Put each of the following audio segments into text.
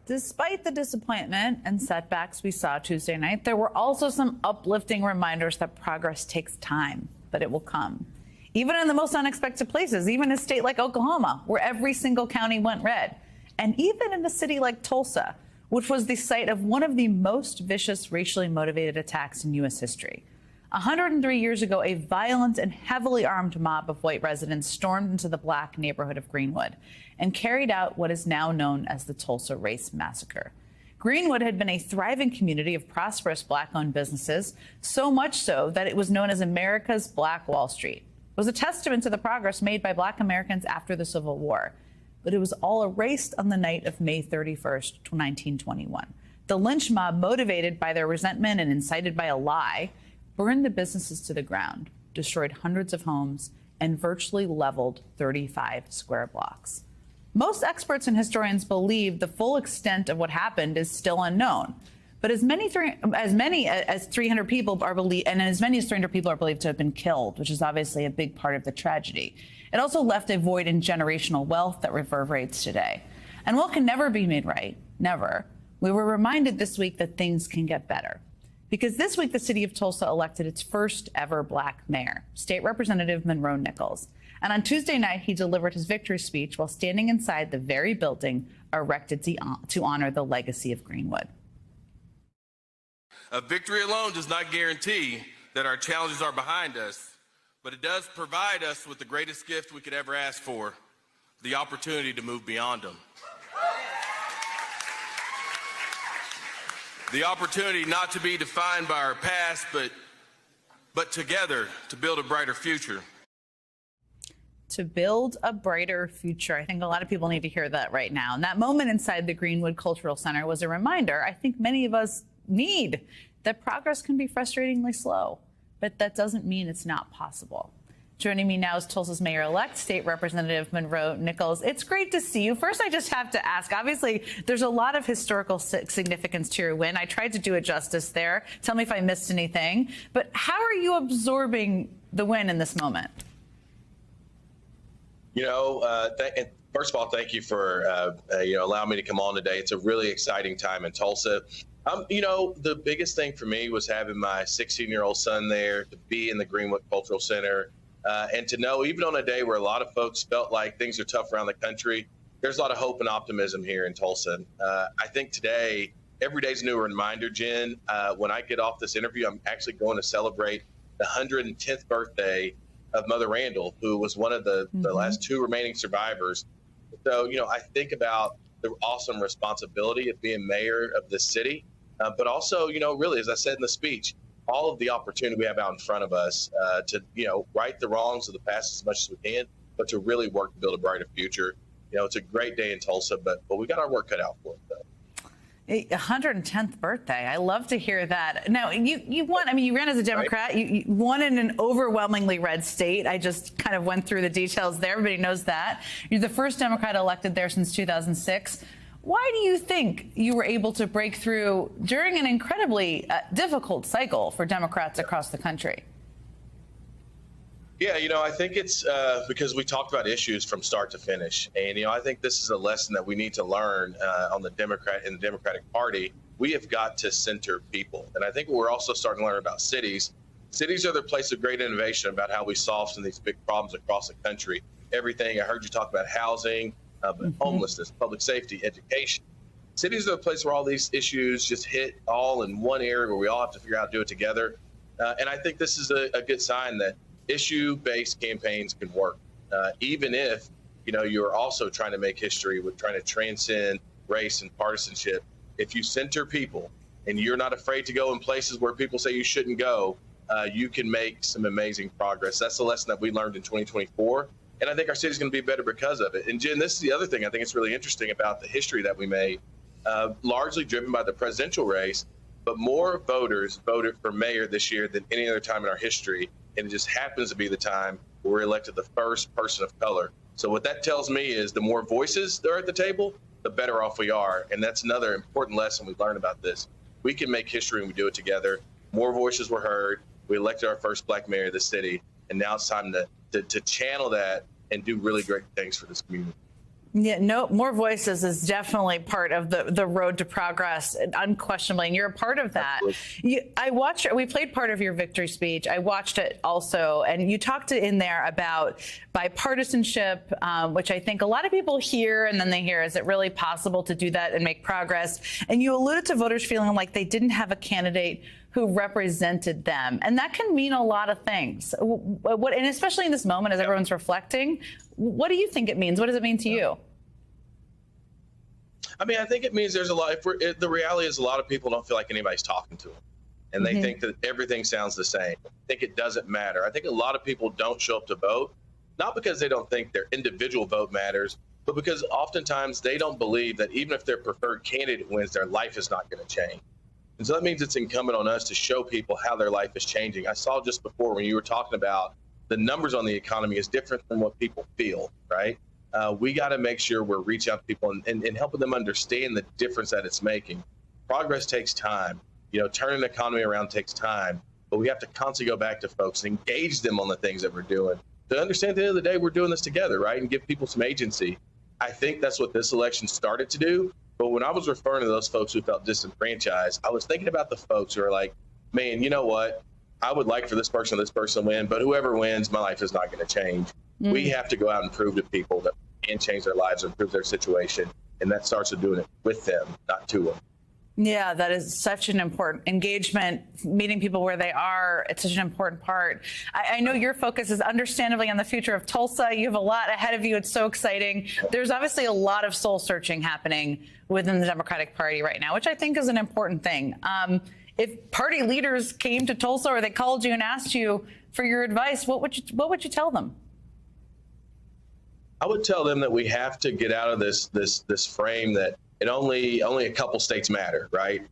Despite the disappointment and setbacks we saw Tuesday night, there were also some uplifting reminders that progress takes time, but it will come. Even in the most unexpected places, even in a state like Oklahoma, where every single county went red, and even in a city like Tulsa, which was the site of one of the most vicious racially motivated attacks in U.S. history. 103 years ago, a violent and heavily armed mob of white residents stormed into the black neighborhood of Greenwood and carried out what is now known as the Tulsa Race Massacre. Greenwood had been a thriving community of prosperous black-owned businesses, so much so that it was known as America's Black Wall Street. It was a testament to the progress made by black Americans after the Civil War. But it was all erased on the night of May 31st, 1921. The lynch mob, motivated by their resentment and incited by a lie, burned the businesses to the ground, destroyed hundreds of homes, and virtually leveled 35 square blocks. Most experts and historians believe the full extent of what happened is still unknown. But as many as 300 people are believed, and as many as 300 people are believed to have been killed, which is obviously a big part of the tragedy. It also left a void in generational wealth that reverberates today. And while it can never be made right, never, we were reminded this week that things can get better. Because this week, the city of Tulsa elected its first ever black mayor, State Representative Monroe Nichols. And on Tuesday night, he delivered his victory speech while standing inside the very building erected to honor the legacy of Greenwood. A victory alone does not guarantee that our challenges are behind us, but it does provide us with the greatest gift we could ever ask for, the opportunity to move beyond them. The opportunity not to be defined by our past, but together to build a brighter future. To build a brighter future. I think a lot of people need to hear that right now. And that moment inside the Greenwood Cultural Center was a reminder I think many of us need, that progress can be frustratingly slow, but that doesn't mean it's not possible. Joining me now is Tulsa's mayor-elect, State Representative Monroe Nichols. It's great to see you. First, I just have to ask, obviously, there's a lot of historical significance to your win. I tried to do it justice there. Tell me if I missed anything. But how are you absorbing the win in this moment? You know, first of all, thank you for, allowing me to come on today. It's a really exciting time in Tulsa. You know, the biggest thing for me was having my 16-year-old son there, to be in the Greenwood Cultural Center, and to know, even on a day where a lot of folks felt like things are tough around the country, there's a lot of hope and optimism here in Tulsa. I think today, every day's a new reminder, Jen. When I get off this interview, I'm actually going to celebrate the 110th birthday of Mother Randall, who was one of the last two remaining survivors. So, you know, I think about the awesome responsibility of being mayor of this city, but also, you know, really, as I said in the speech, all of the opportunity we have out in front of us to, you know, right the wrongs of the past as much as we can, but to really work to build a brighter future. You know, it's a great day in Tulsa, but we got our work cut out for it, though. 110th birthday. I love to hear that. Now, you won. I mean, you ran as a Democrat. Right. You won in an overwhelmingly red state. I just kind of went through the details there. Everybody knows that. You're the first Democrat elected there since 2006. Why do you think you were able to break through during an incredibly difficult cycle for Democrats across the country? Yeah, you know, I think it's because we talked about issues from start to finish. And, you know, I think this is a lesson that we need to learn in the Democratic Party. We have got to center people. And I think we're also starting to learn about cities. Cities are the place of great innovation about how we solve some of these big problems across the country. Everything, I heard you talk about housing, homelessness, public safety, education. Cities are the place where all these issues just hit all in one area where we all have to figure out how to do it together. And I think this is a good sign that issue-based campaigns can work, even if, you know, you're also trying to make history with trying to transcend race and partisanship. If you center people and you're not afraid to go in places where people say you shouldn't go, you can make some amazing progress. That's the lesson that we learned in 2024. And I think our city's going to be better because of it. And Jen, this is the other thing I think it's really interesting about the history that we made, largely driven by the presidential race, but more voters voted for mayor this year than any other time in our history. And it just happens to be the time where we're elected the first person of color. So what that tells me is the more voices there are at the table, the better off we are. And that's another important lesson we learned about this. We can make history and we do it together. More voices were heard. We elected our first black mayor of the city. And now it's time to channel that and do really great things for this community. Yeah, no, more voices is definitely part of the road to progress, unquestionably, and you're a part of that. We played part of your victory speech. I watched it also, and you talked in there about bipartisanship, which I think a lot of people hear, and then they hear, is it really possible to do that and make progress? And you alluded to voters feeling like they didn't have a candidate who represented them. And that can mean a lot of things. And especially in this moment, as everyone's reflecting, what do you think it means? What does it mean to you? I mean, I think it means there's a lot. The reality is a lot of people don't feel like anybody's talking to them. And they think that everything sounds the same. I think it doesn't matter. I think a lot of people don't show up to vote, not because they don't think their individual vote matters, but because oftentimes they don't believe that even if their preferred candidate wins, their life is not going to change. And so that means it's incumbent on us to show people how their life is changing. I saw just before when you were talking about the numbers on the economy is different than what people feel, right? We got to make sure we're reaching out to people and helping them understand the difference that it's making. Progress takes time. You know, turning the economy around takes time, but we have to constantly go back to folks and engage them on the things that we're doing. To understand at the end of the day, we're doing this together, right? And give people some agency. I think that's what this election started to do. But when I was referring to those folks who felt disenfranchised, I was thinking about the folks who are like, man, you know what? I would like for this person to win, but whoever wins, my life is not going to change. We have to go out and prove to people that we can change their lives and improve their situation. And that starts with doing it with them, not to them. Yeah, that is such an important engagement, meeting people where they are. It's such an important part. I know your focus is understandably on the future of Tulsa. You have a lot ahead of you. It's so exciting. There's obviously a lot of soul searching happening within the Democratic Party right now, which I think is an important thing. If party leaders came to Tulsa or they called you and asked you for your advice, what would you tell them? I would tell them that we have to get out of this frame that only a couple states matter, right?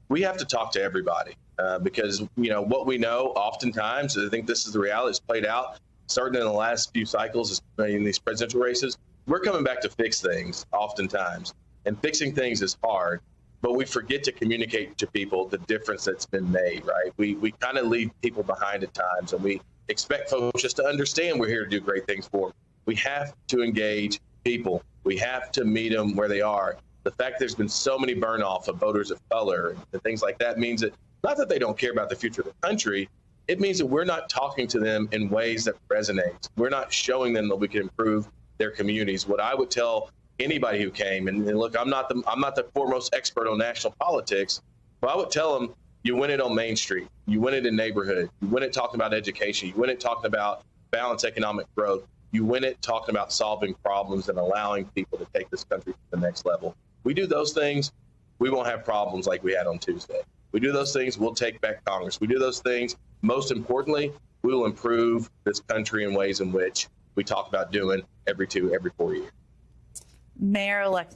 We have to talk to everybody because, you know, what we know oftentimes, I think this is the reality, it's played out, starting in the last few cycles in these presidential races, we're coming back to fix things oftentimes. And fixing things is hard, but we forget to communicate to people the difference that's been made, right? We kind of leave people behind at times, and we expect folks just to understand we're here to do great things for them. We have to engage people. We have to meet them where they are. The fact there's been so many burn off of voters of color and things like that means that not that they don't care about the future of the country, it means that we're not talking to them in ways that resonate. We're not showing them that we can improve their communities. What I would tell anybody who came, and look, I'm not the foremost expert on national politics, but I would tell them, you win it on Main Street, you win it in neighborhood, you win it talking about education, you win it talking about balanced economic growth, you win it talking about solving problems and allowing people to take this country to the next level. We do those things, we won't have problems like we had on Tuesday. We do those things, we'll take back Congress. We do those things, most importantly, we will improve this country in ways in which we talk about doing every 4 years. Mayor-elect